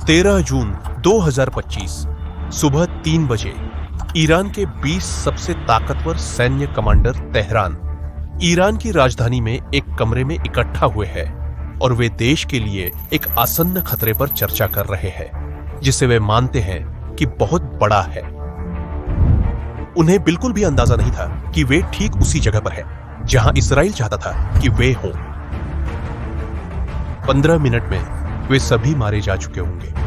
13 जून 2025 सुबह 3 बजे ईरान के 20 सबसे ताकतवर सैन्य कमांडर तेहरान, ईरान की राजधानी में एक कमरे में इकट्ठा हुए हैं और वे देश के लिए एक आसन्न खतरे पर चर्चा कर रहे हैं, जिसे वे मानते हैं कि बहुत बड़ा है। उन्हें बिल्कुल भी अंदाजा नहीं था कि वे ठीक उसी जगह पर हैं जहां इसराइल चाहता था कि वे हों। 15 मिनट में वे सभी मारे जा चुके होंगे,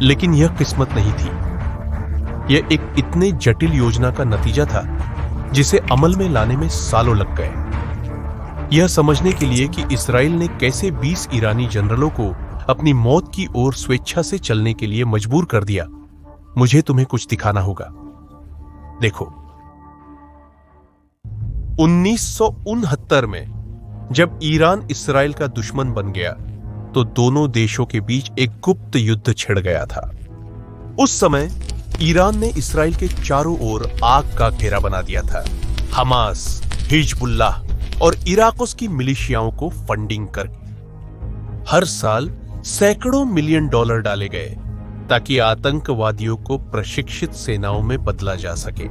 लेकिन यह किस्मत नहीं थी। यह एक इतने जटिल योजना का नतीजा था जिसे अमल में लाने में सालों लग गए। यह समझने के लिए कि इसराइल ने कैसे 20 ईरानी जनरलों को अपनी मौत की ओर स्वेच्छा से चलने के लिए मजबूर कर दिया, मुझे तुम्हें कुछ दिखाना होगा। देखो, 1969 में जब ईरान इसराइल का दुश्मन बन गया तो दोनों देशों के बीच एक गुप्त युद्ध छिड़ गया था। उस समय ईरान ने इसराइल के चारों ओर आग का घेरा बना दिया था। हमास, हिजबुल्लाह और इराक़ की मिलिशियाओं को फंडिंग करके हर साल सैकड़ों मिलियन डॉलर डाले गए ताकि आतंकवादियों को प्रशिक्षित सेनाओं में बदला जा सके।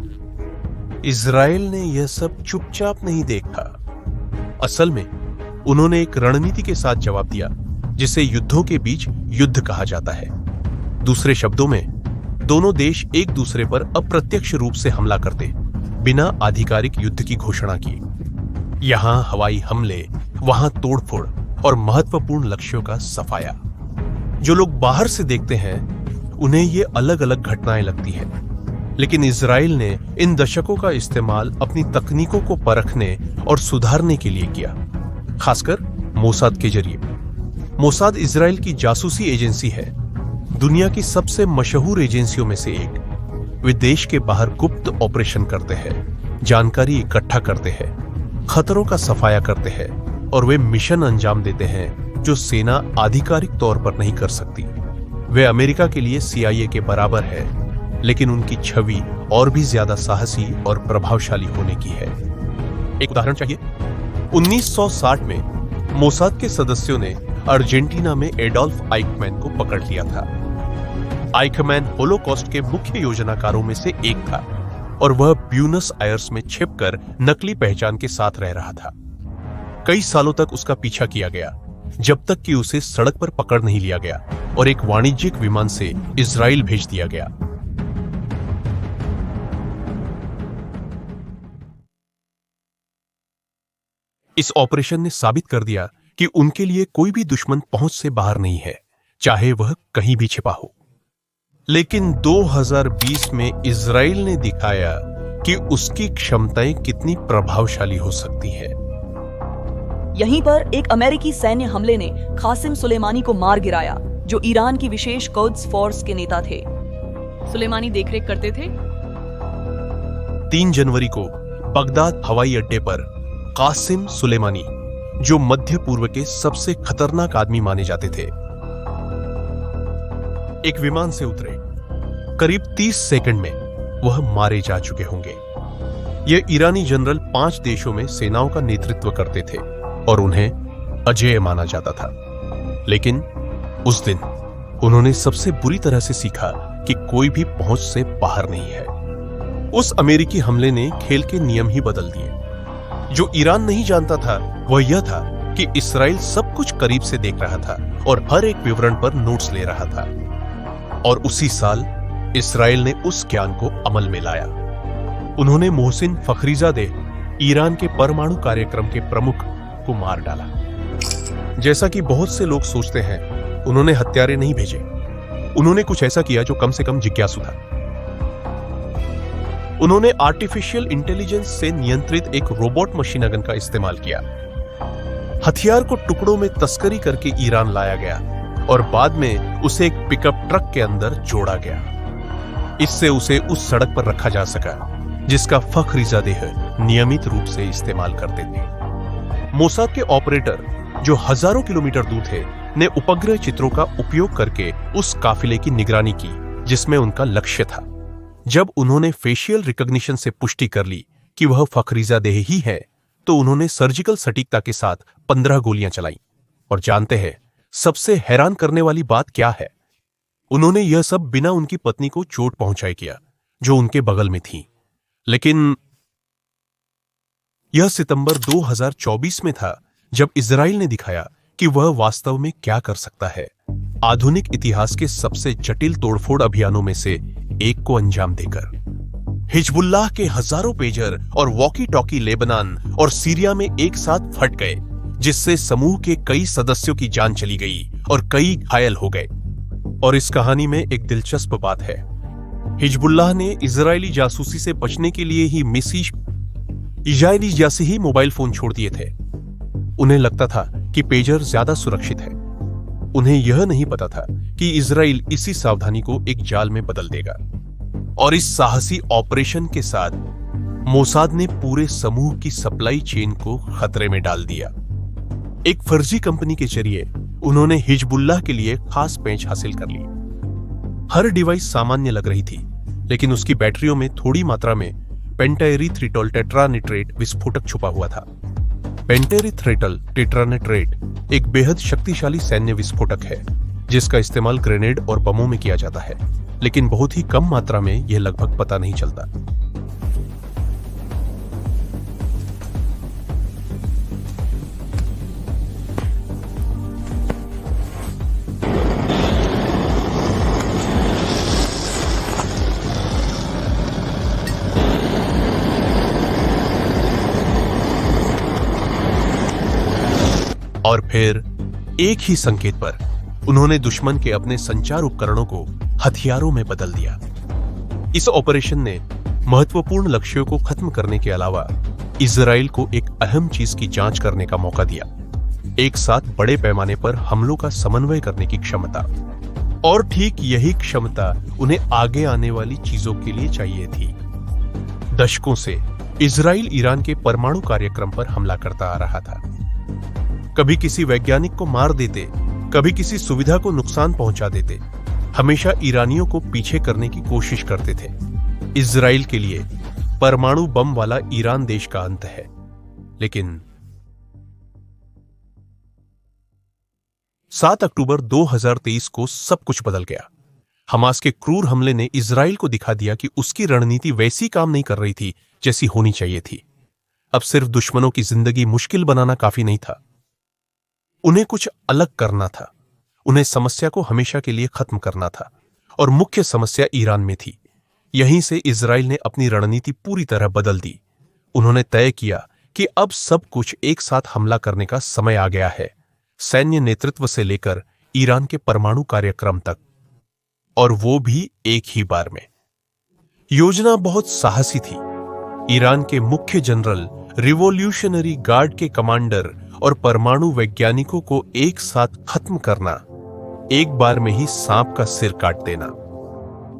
इजराइल ने यह सब चुपचाप नहीं देखा। असल में उन्होंने एक रणनीति के साथ जवाब दिया जिसे युद्धों के बीच युद्ध कहा जाता है। दूसरे शब्दों में, दोनों देश एक दूसरे पर अप्रत्यक्ष रूप से हमला करते, बिना आधिकारिक युद्ध की घोषणा किए। यहां हवाई हमले, वहां तोड़फोड़ और महत्वपूर्ण लक्ष्यों का सफाया। जो लोग बाहर से देखते हैं उन्हें ये अलग अलग घटनाएं लगती हैं, लेकिन इजराइल ने इन दशकों का इस्तेमाल अपनी तकनीकों को परखने और सुधारने के लिए किया, खासकर मोसाद के जरिए। मोसाद इजराइल की जासूसी एजेंसी है, दुनिया की सबसे मशहूर एजेंसियों में से एक। वे देश के बाहर गुप्त ऑपरेशन करते हैं, जानकारी इकट्ठा करते हैं, खतरों का सफाया करते हैं और वे मिशन अंजाम देते हैं जो सेना आधिकारिक तौर पर नहीं कर सकती। वे अमेरिका के लिए CIA के बराबर है, लेकिन उनकी छवि और भी ज्यादा साहसी और प्रभावशाली होने की है। एक उदाहरण चाहिए। 1960 में मोसाद के सदस्यों ने अर्जेंटीना में एडोल्फ आइकमैन को पकड़ लिया था। आइकमैन होलोकॉस्ट के मुख्य योजनाकारों में से एक था और वह ब्यूनस आयर्स में छिपकर नकली पहचान के साथ रह रहा था। कई सालों तक उसका पीछा किया गया, जब तक कि उसे सड़क पर पकड़ नहीं लिया गया और एक वाणिज्यिक विमान से इजराइल भेज दिया गया। इस ऑपरेशन ने साबित कर दिया कि उनके लिए कोई भी दुश्मन पहुंच से बाहर नहीं है, चाहे वह कहीं भी छिपा हो। लेकिन 2020 में इजराइल ने दिखाया कि उसकी क्षमताएं कितनी प्रभावशाली हो सकती है। यहीं पर एक अमेरिकी सैन्य हमले ने कासिम सुलेमानी को मार गिराया, जो ईरान की विशेष क्वाड्स फोर्स के नेता थे। सुलेमानी देखरेख करते थे। 3 जनवरी को बगदाद हवाई अड्डे पर कासिम सुलेमानी, जो मध्य पूर्व के सबसे खतरनाक आदमी माने जाते थे, एक विमान से उतरे। करीब 30 सेकंड में वह मारे जा चुके होंगे। यह ईरानी जनरल 5 देशों में सेनाओं का नेतृत्व करते थे और उन्हें अजेय माना जाता था। लेकिन उस दिन उन्होंने सबसे बुरी तरह से सीखा कि कोई भी पहुंच से बाहर नहीं है। उस अमेरिकी हमले ने खेल के नियम ही बदल दिए। जो ईरान नहीं जानता था वह यह था कि इसराइल सब कुछ करीब से देख रहा था और हर एक विवरण पर नोट्स ले रहा था। और उसी साल इसराइल ने उस ज्ञान को अमल में लाया। उन्होंने मोहसिन फखरीजादेह, ईरान के परमाणु कार्यक्रम के प्रमुख, को मार डाला। जैसा कि बहुत से लोग सोचते हैं, उन्होंने हत्यारे नहीं भेजे। उन्होंने कुछ ऐसा किया जो कम से कम जिज्ञासु था। उन्होंने आर्टिफिशियल इंटेलिजेंस से नियंत्रित एक रोबोट मशीन गन का इस्तेमाल किया। हथियार को टुकड़ों में तस्करी करके ईरान लाया गया और बाद में उसे एक पिकअप ट्रक के अंदर जोड़ा गया। इससे उसे उस सड़क पर रखा जा सका जिसका फखरीजादेह नियमित रूप से इस्तेमाल करते थे। मोसाद के ऑपरेटर, जो हजारों किलोमीटर दूर थे, ने उपग्रह चित्रों का उपयोग करके उस काफिले की निगरानी की जिसमें उनका लक्ष्य था। जब उन्होंने फेशियल रिकॉग्निशन से पुष्टि कर ली कि वह फखरीजादेह ही है, तो उन्होंने सर्जिकल सटीकता के साथ 15 गोलियां चलाईं। और जानते हैं, सबसे हैरान करने वाली बात क्या है, उन्होंने यह सब बिना उनकी पत्नी को चोट पहुंचाए किया, जो उनके बगल में थी। लेकिन यह सितंबर 2024 में था जब इजराइल ने दिखाया कि वह वास्तव में क्या कर सकता है, आधुनिक इतिहास के सबसे जटिल तोड़फोड़ अभियानों में से एक को अंजाम देकर। हिजबुल्लाह के हजारों पेजर और वॉकी टॉकी लेबनान और सीरिया में एक साथ फट गए, जिससे समूह के कई सदस्यों की जान चली गई और कई घायल हो गए। और इस कहानी में एक दिलचस्प बात है, हिजबुल्लाह ने इजरायली जासूसी से बचने के लिए ही इजरायली जैसे ही मोबाइल फोन छोड़ दिए थे। उन्हें लगता था कि पेजर ज्यादा सुरक्षित है। उन्हें यह नहीं पता था कि इजराइल इसी सावधानी को एक जाल में बदल देगा। और इस साहसी ऑपरेशन के साथ मोसाद ने पूरे समूह की सप्लाई चेन को खतरे में डाल दिया। एक फर्जी कंपनी के जरिए उन्होंने हिजबुल्लाह के लिए खास पेंच हासिल कर ली। हर डिवाइस सामान्य लग रही थी, लेकिन उसकी बैटरियों में थोड़ी मात्रा में पेंटाएरीथ्रिटोल टेट्रानिट्रेट विस्फोटक छुपा हुआ था। पेंटाएरीथ्रिटोल टेट्रानिट्रेट एक बेहद शक्तिशाली सैन्य विस्फोटक है, जिसका इस्तेमाल ग्रेनेड और बमों में किया जाता है, लेकिन बहुत ही कम मात्रा में यह लगभग पता नहीं चलता। और फिर एक ही संकेत पर उन्होंने दुश्मन के अपने संचार उपकरणों को हथियारों में बदल दिया। इस ऑपरेशन ने महत्वपूर्ण लक्ष्यों को खत्म करने के अलावा इजराइल को एक अहम चीज की जांच करने का मौका दिया, एक साथ बड़े पैमाने पर हमलों का समन्वय करने की क्षमता। और ठीक यही क्षमता उन्हें आगे आने वाली चीजों के लिए चाहिए थी। दशकों से इजराइल ईरान के परमाणु कार्यक्रम पर हमला करता आ रहा था। कभी किसी वैज्ञानिक को मार देते, कभी किसी सुविधा को नुकसान पहुंचा देते, हमेशा ईरानियों को पीछे करने की कोशिश करते थे। इजराइल के लिए परमाणु बम वाला ईरान देश का अंत है। लेकिन 7 अक्टूबर 2023 को सब कुछ बदल गया। हमास के क्रूर हमले ने इजराइल को दिखा दिया कि उसकी रणनीति वैसी काम नहीं कर रही थी जैसी होनी चाहिए थी। अब सिर्फ दुश्मनों की जिंदगी मुश्किल बनाना काफी नहीं था, उन्हें कुछ अलग करना था। उन्हें समस्या को हमेशा के लिए खत्म करना था, और मुख्य समस्या ईरान में थी। यहीं से इजराइल ने अपनी रणनीति पूरी तरह बदल दी। उन्होंने तय किया कि अब सब कुछ एक साथ हमला करने का समय आ गया है, सैन्य नेतृत्व से लेकर ईरान के परमाणु कार्यक्रम तक, और वो भी एक ही बार में। योजना बहुत साहसी थी। ईरान के मुख्य जनरल, रिवॉल्यूशनरी गार्ड के कमांडर और परमाणु वैज्ञानिकों को एक साथ खत्म करना, एक बार में ही सांप का सिर काट देना।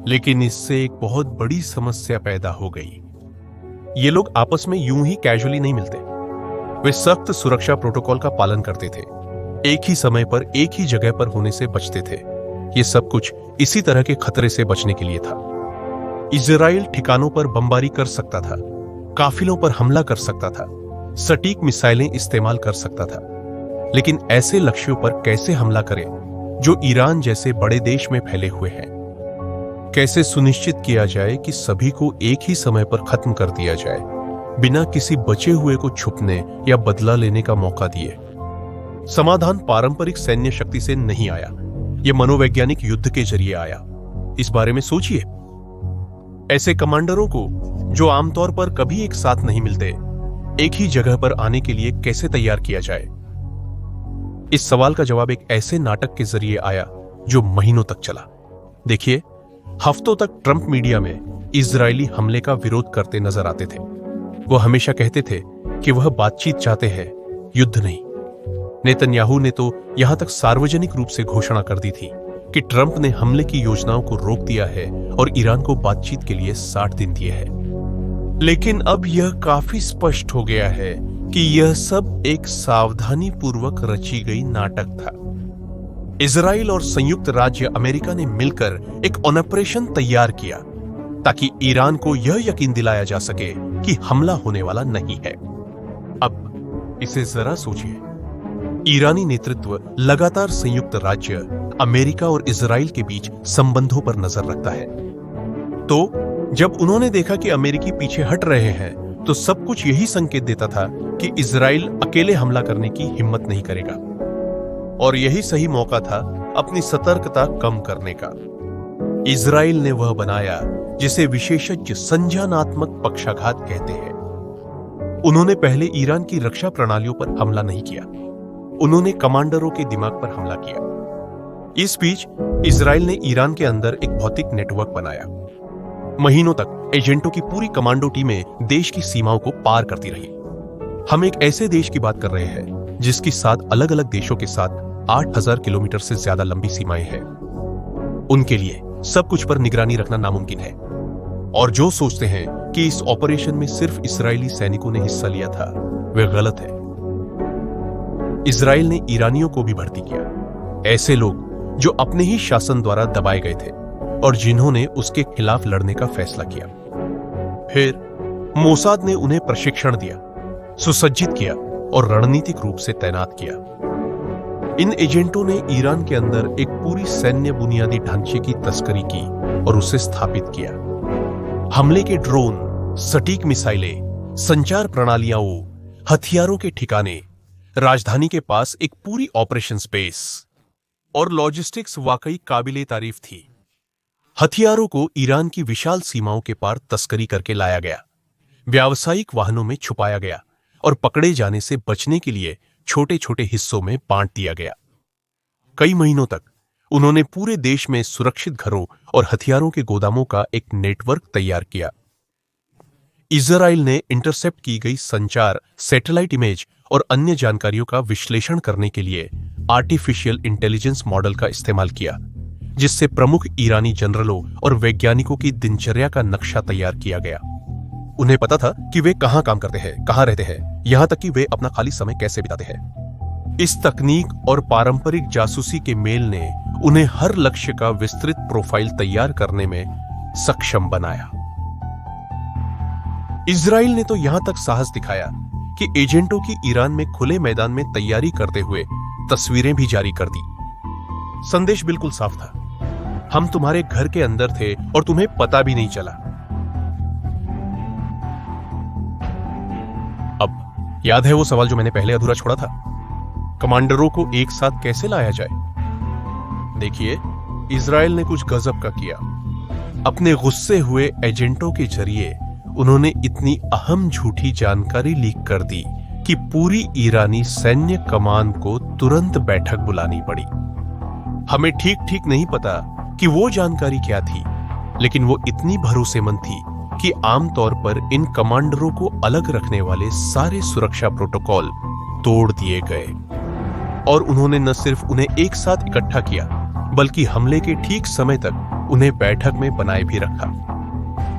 लेकिन इससे एक बहुत बड़ी समस्या पैदा हो गई। ये लोग आपस में यूं ही कैजुअली नहीं मिलते। वे सख्त सुरक्षा प्रोटोकॉल का पालन करते थे, एक ही समय पर एक ही जगह पर होने से बचते थे। ये सब कुछ इसी तरह के खतरे से बचने के लिए था। इजराइल ठिकानों पर बमबारी कर सकता था, काफिलों पर हमला कर सकता था, सटीक मिसाइलें इस्तेमाल कर सकता था, लेकिन ऐसे लक्ष्यों पर कैसे हमला करें जो ईरान जैसे बड़े देश में फैले हुए हैं? कैसे सुनिश्चित किया जाए कि सभी को एक ही समय पर खत्म कर दिया जाए, बिना किसी बचे हुए को छुपने या बदला लेने का मौका दिए? समाधान पारंपरिक सैन्य शक्ति से नहीं आया, यह मनोवैज्ञानिक युद्ध के जरिए आया। इस बारे में सोचिए। ऐसे कमांडरों को, जो आमतौर पर कभी एक साथ नहीं मिलते, एक ही जगह पर आने के लिए कैसे तैयार किया जाए? इस सवाल का जवाब एक ऐसे नाटक के जरिए आया जो महीनों तक चला। देखिए, हफ्तों तक ट्रंप मीडिया में इजरायली हमले का विरोध करते नजर आते थे। वो हमेशा कहते थे कि वह बातचीत चाहते हैं, युद्ध नहीं। नेतन्याहू ने तो यहां तक सार्वजनिक रूप से घोषणा कर दी थी कि ट्रंप ने हमले की योजनाओं को रोक दिया है और ईरान को बातचीत के लिए 60 दिन दिए हैं। लेकिन अब यह काफी स्पष्ट हो गया है कि यह सब एक सावधानीपूर्वक रची गई नाटक था। इजराइल और संयुक्त राज्य अमेरिका ने मिलकर एक ऑपरेशन तैयार किया ताकि ईरान को यह यकीन दिलाया जा सके कि हमला होने वाला नहीं है। अब इसे जरा सोचिए, ईरानी नेतृत्व लगातार संयुक्त राज्य अमेरिका और इजराइल के बीच संबंधों पर नजर रखता है। तो जब उन्होंने देखा कि अमेरिकी पीछे हट रहे हैं तो सब कुछ यही संकेत देता था कि इजराइल अकेले हमला करने की हिम्मत नहीं करेगा और यही सही मौका था अपनी सतर्कता कम करने का। इजराइल ने वह बनाया जिसे विशेषज्ञ संज्ञानात्मक पक्षाघात कहते हैं। उन्होंने पहले ईरान की रक्षा प्रणालियों पर हमला नहीं किया, उन्होंने कमांडरों के दिमाग पर हमला किया। इस बीच इजराइल ने ईरान के अंदर एक भौतिक नेटवर्क बनाया। महीनों तक एजेंटों की पूरी कमांडो टीमें देश की सीमाओं को पार करती रही। हम एक ऐसे देश की बात कर रहे हैं जिसकी 7 अलग अलग देशों के साथ 8000 किलोमीटर से ज्यादा लंबी सीमाएं हैं। उनके लिए सब कुछ पर निगरानी रखना नामुमकिन है और जो सोचते हैं कि इस ऑपरेशन में सिर्फ इस्राएली सैनिकों ने हिस्सा लिया था, वे गलत है। इजराइल ने ईरानियों को भी भर्ती किया, ऐसे लोग जो अपने ही शासन द्वारा दबाए गए थे और जिन्होंने उसके खिलाफ लड़ने का फैसला किया। फिर मोसाद ने उन्हें प्रशिक्षण दिया, सुसज्जित किया और रणनीतिक रूप से तैनात किया। इन एजेंटों ने ईरान के अंदर एक पूरी सैन्य बुनियादी ढांचे की तस्करी की और उसे स्थापित किया। हमले के ड्रोन, सटीक मिसाइलें, संचार प्रणालियां, हथियारों के ठिकाने, राजधानी के पास एक पूरी ऑपरेशन स्पेस और लॉजिस्टिक्स वाकई काबिले तारीफ थी। हथियारों को ईरान की विशाल सीमाओं के पार तस्करी करके लाया गया, व्यावसायिक वाहनों में छुपाया गया और पकड़े जाने से बचने के लिए छोटे छोटे हिस्सों में बांट दिया गया। कई महीनों तक उन्होंने पूरे देश में सुरक्षित घरों और हथियारों के गोदामों का एक नेटवर्क तैयार किया। इजराइल ने इंटरसेप्ट की गई संचार, सैटेलाइट इमेज और अन्य जानकारियों का विश्लेषण करने के लिए आर्टिफिशियल इंटेलिजेंस मॉडल का इस्तेमाल किया, जिससे प्रमुख ईरानी जनरलों और वैज्ञानिकों की दिनचर्या का नक्शा तैयार किया गया। उन्हें पता था कि वे कहां काम करते हैं, कहां रहते हैं, यहां तक कि वे अपना खाली समय कैसे बिताते हैं। इस तकनीक और पारंपरिक जासूसी के मेल ने उन्हें हर लक्ष्य का विस्तृत प्रोफाइल तैयार करने में सक्षम बनाया। इजराइल ने तो यहां तक साहस दिखाया कि एजेंटों की ईरान में खुले मैदान में तैयारी करते हुए तस्वीरें भी जारी कर दी। संदेश बिल्कुल साफ था, हम तुम्हारे घर के अंदर थे और तुम्हें पता भी नहीं चला। अब याद है वो सवाल जो मैंने पहले अधूरा छोड़ा था, कमांडरों को एक साथ कैसे लाया जाए? देखिए, इजराइल ने कुछ गजब का किया। अपने गुस्से हुए एजेंटों के जरिए उन्होंने इतनी अहम झूठी जानकारी लीक कर दी कि पूरी ईरानी सैन्य कमान को तुरंत बैठक बुलानी पड़ी। हमें ठीक ठीक नहीं पता कि वो जानकारी क्या थी, लेकिन वो इतनी भरोसेमंद थी कि आमतौर पर इन कमांडरों को अलग रखने वाले सारे सुरक्षा प्रोटोकॉल तोड़ दिए गए और उन्होंने न सिर्फ उन्हें एक साथ इकट्ठा किया, बल्कि हमले के ठीक समय तक उन्हें बैठक में बनाए भी रखा।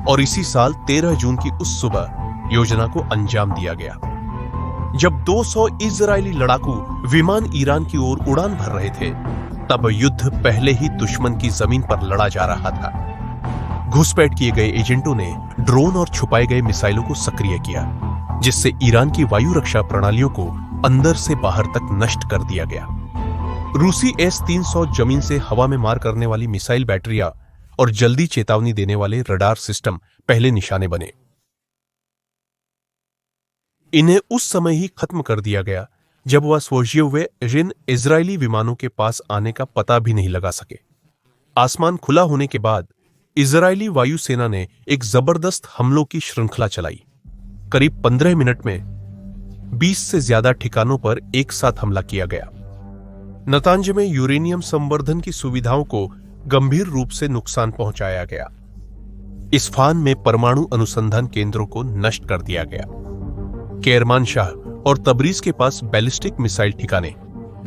और इसी साल 13 जून की उस सुबह योजना को अंजाम दिया गया, जब 200 इजरायली लड़ाकू विमान ईरान की ओर उड़ान भर रहे थे। तब युद्ध पहले ही दुश्मन की जमीन पर लड़ा जा रहा था। घुसपैठ किए गए एजेंटों ने ड्रोन और छुपाए गए मिसाइलों को सक्रिय किया, जिससे ईरान की वायु रक्षा प्रणालियों को अंदर से बाहर तक नष्ट कर दिया गया। रूसी S-300 जमीन से हवा में मार करने वाली मिसाइल बैटरियां और जल्दी चेतावनी देने वाले रडार सिस्टम पहले निशाने बने। इन्हें उस समय ही खत्म कर दिया गया जब वह सोज्येव जिन इजरायली विमानों के पास आने का पता भी नहीं लगा सके। आसमान खुला होने के बाद इजरायली वायुसेना ने एक जबरदस्त हमलों की श्रृंखला चलाई। करीब 15 मिनट में 20 से ज्यादा ठिकानों पर एक साथ हमला किया गया। नतांज में यूरेनियम संवर्धन की सुविधाओं को गंभीर रूप से नुकसान पहुंचाया गया। इस्फान में परमाणु अनुसंधान केंद्रों को नष्ट कर दिया गया। केरमानशाह और तबरीज के पास बैलिस्टिक मिसाइल ठिकाने,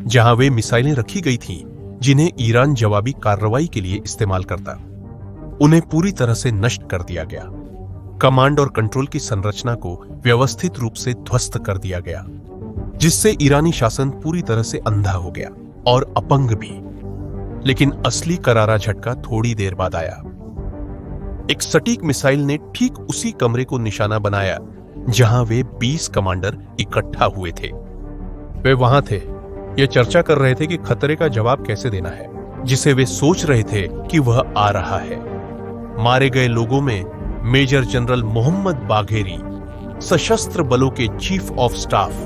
जहां वे मिसाइलें रखी गई थीं जिन्हें ईरान जवाबी कार्रवाई के लिए इस्तेमाल करता, उन्हें पूरी तरह से नष्ट कर दिया गया। कमांड और कंट्रोल की संरचना को व्यवस्थित रूप से ध्वस्त कर दिया गया, जिससे ईरानी शासन पूरी तरह से अंधा हो गया और अपंग भी। लेकिन असली करारा झटका थोड़ी देर बाद आया। एक सटीक मिसाइल ने ठीक उसी कमरे को निशाना बनाया जहां वे 20 कमांडर इकट्ठा हुए थे। वे वहां थे ये चर्चा कर रहे थे कि खतरे का जवाब कैसे देना है, जिसे वे सोच रहे थे कि वह आ रहा है। मारे गए लोगों में मेजर जनरल मोहम्मद बाघेरी, सशस्त्र बलों के chief of staff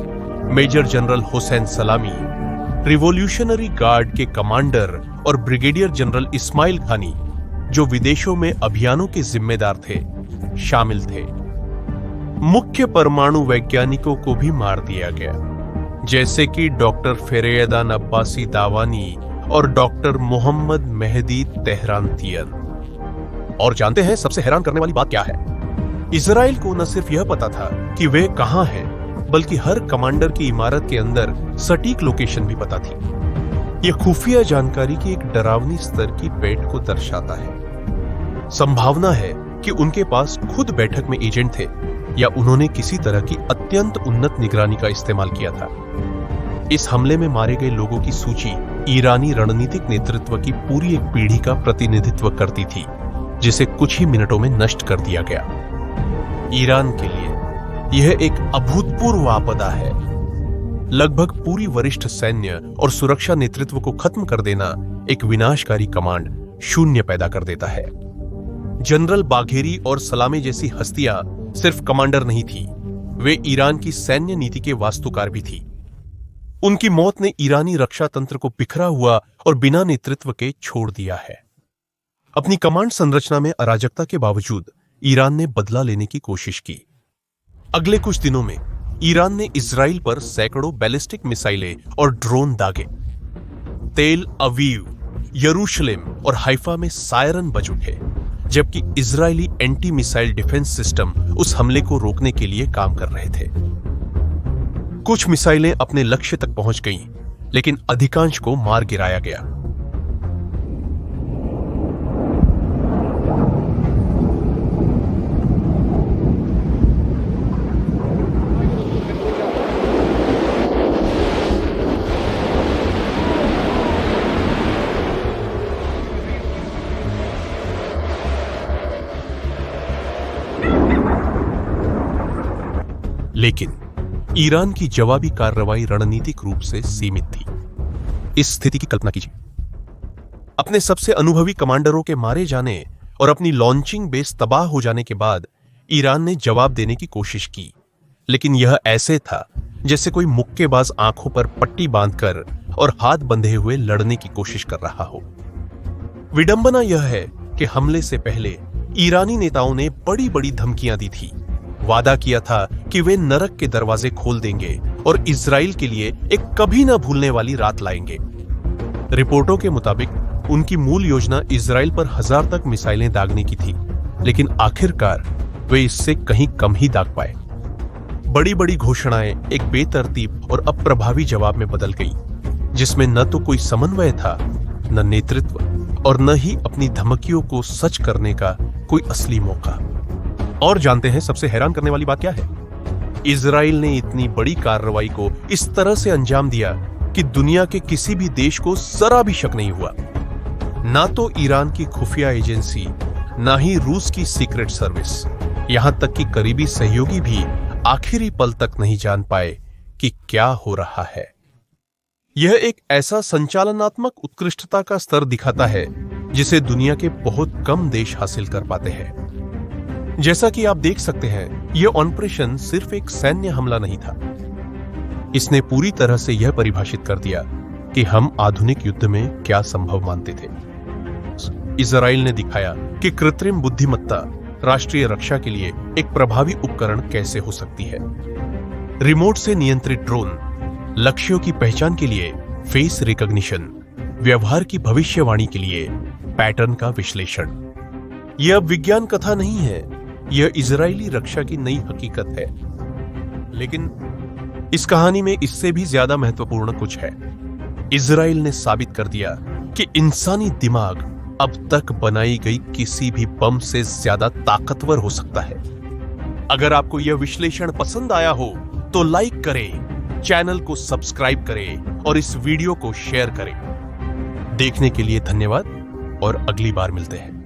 major general Hossein Salami, revolutionary guard के कमांडर और ब्रिगेडियर जनरल इस्माइल खानी, जो विदेशों में अभियानों के जिम्मेदार थे, शामिल थे। मुख्य परमाणु वैज्ञानिकों को भी मार दिया गया, जैसे कि डॉक्टर फेरेयदान अब्बासी दावानी और डॉक्टर मोहम्मद मेहदी तेहरानतियन। और जानते हैं सबसे हैरान करने वाली बात क्या है? इजराइल को न सिर्फ यह पता था कि वे कहां हैं, बल्कि हर कमांडर की इमारत के अंदर सटीक लोकेशन भी पता थी। यह खुफिया जानकारी की एक डरावनी स्तर की पेट को दर्शाता है। संभावना है कि उनके पास खुद बैठक में एजेंट थे या उन्होंने किसी तरह की अत्यंत उन्नत निगरानी का इस्तेमाल किया था। इस हमले में मारे गए लोगों की सूची ईरानी रणनीतिक नेतृत्व की पूरी एक पीढ़ी का प्रतिनिधित्व करती थी, जिसे कुछ ही मिनटों में नष्ट कर दिया गया। ईरान के लिए यह एक अभूतपूर्व आपदा है। लगभग पूरी वरिष्ठ सैन्य और सुरक्षा नेतृत्व को खत्म कर देना एक विनाशकारी कमांड शून्य पैदा कर देता है। जनरल बाघेरी और सलामी जैसी हस्तियां सिर्फ कमांडर नहीं थी, वे ईरान की सैन्य नीति के वास्तुकार भी थी। उनकी मौत ने ईरानी रक्षा तंत्र को बिखरा हुआ और बिना नेतृत्व के छोड़ दिया है। अपनी कमांड संरचना में अराजकता के बावजूद ईरान ने बदला लेने की कोशिश की। अगले कुछ दिनों में ईरान ने इजराइल पर सैकड़ों बैलिस्टिक मिसाइलें और ड्रोन दागे। तेल अवीव, यरूशलेम और हाइफा में सायरन बज उठे, जबकि Israeli anti missile defence system उस हमले को रोकने के लिए काम कर रहे थे। कुछ मिसाइलें अपने लक्ष्य तक पहुंच गईं, लेकिन अधिकांश को मार गिराया गया। लेकिन ईरान की जवाबी कार्रवाई रणनीतिक रूप से सीमित थी। इस स्थिति की कल्पना कीजिए, अपने सबसे अनुभवी कमांडरों के मारे जाने और अपनी लॉन्चिंग बेस तबाह हो जाने के बाद ईरान ने जवाब देने की कोशिश की, लेकिन यह ऐसे था जैसे कोई मुक्केबाज आंखों पर पट्टी बांधकर और हाथ बंधे हुए लड़ने की कोशिश कर रहा हो। विडंबना यह है कि हमले से पहले ईरानी नेताओं ने बड़ी बड़ी धमकियां दी थी। वादा किया था कि वे नरक के दरवाजे खोल देंगे और इजराइल के लिए एक कभी ना भूलने वाली रात लाएंगे। रिपोर्टों के मुताबिक उनकी मूल योजना इजराइल पर 1000 तक मिसाइलें दागने की थी, लेकिन आखिरकार वे इससे कहीं कम ही दाग पाए। बड़ी बड़ी घोषणाएं एक बेतरतीब और अप्रभावी जवाब में बदल गई, जिसमें न तो कोई समन्वय था, न नेतृत्व और न ही अपनी धमकियों को सच करने का कोई असली मौका। और जानते हैं सबसे हैरान करने वाली बात क्या है? इजराइल ने इतनी बड़ी कार्रवाई को इस तरह से अंजाम दिया कि दुनिया के किसी भी देश को जरा भी शक नहीं हुआ। ना तो ईरान की खुफिया एजेंसी, ना ही रूस की सीक्रेट सर्विस, यहां तक कि करीबी सहयोगी भी आखिरी पल तक नहीं जान पाए कि क्या हो रहा है। यह एक ऐसा संचालनात्मक उत्कृष्टता का स्तर दिखाता है जिसे दुनिया के बहुत कम देश हासिल कर पाते हैं। जैसा कि आप देख सकते हैं, यह ऑपरेशन सिर्फ एक सैन्य हमला नहीं था। इसने पूरी तरह से यह परिभाषित कर दिया कि हम आधुनिक युद्ध में क्या संभव मानते थे। इजराइल ने दिखाया कि कृत्रिम बुद्धिमत्ता राष्ट्रीय रक्षा के लिए एक प्रभावी उपकरण कैसे हो सकती है। रिमोट से नियंत्रित ड्रोन, लक्ष्यों की पहचान के लिए फेस रिकॉग्निशन, व्यवहार की भविष्यवाणी के लिए पैटर्न का विश्लेषण। यह अब विज्ञान कथा नहीं है, यह इजरायली रक्षा की नई हकीकत है। लेकिन इस कहानी में इससे भी ज्यादा महत्वपूर्ण कुछ है। इजराइल ने साबित कर दिया कि इंसानी दिमाग अब तक बनाई गई किसी भी बम से ज्यादा ताकतवर हो सकता है। अगर आपको यह विश्लेषण पसंद आया हो तो लाइक करें, चैनल को सब्सक्राइब करें और इस वीडियो को शेयर करें। देखने के लिए धन्यवाद और अगली बार मिलते हैं।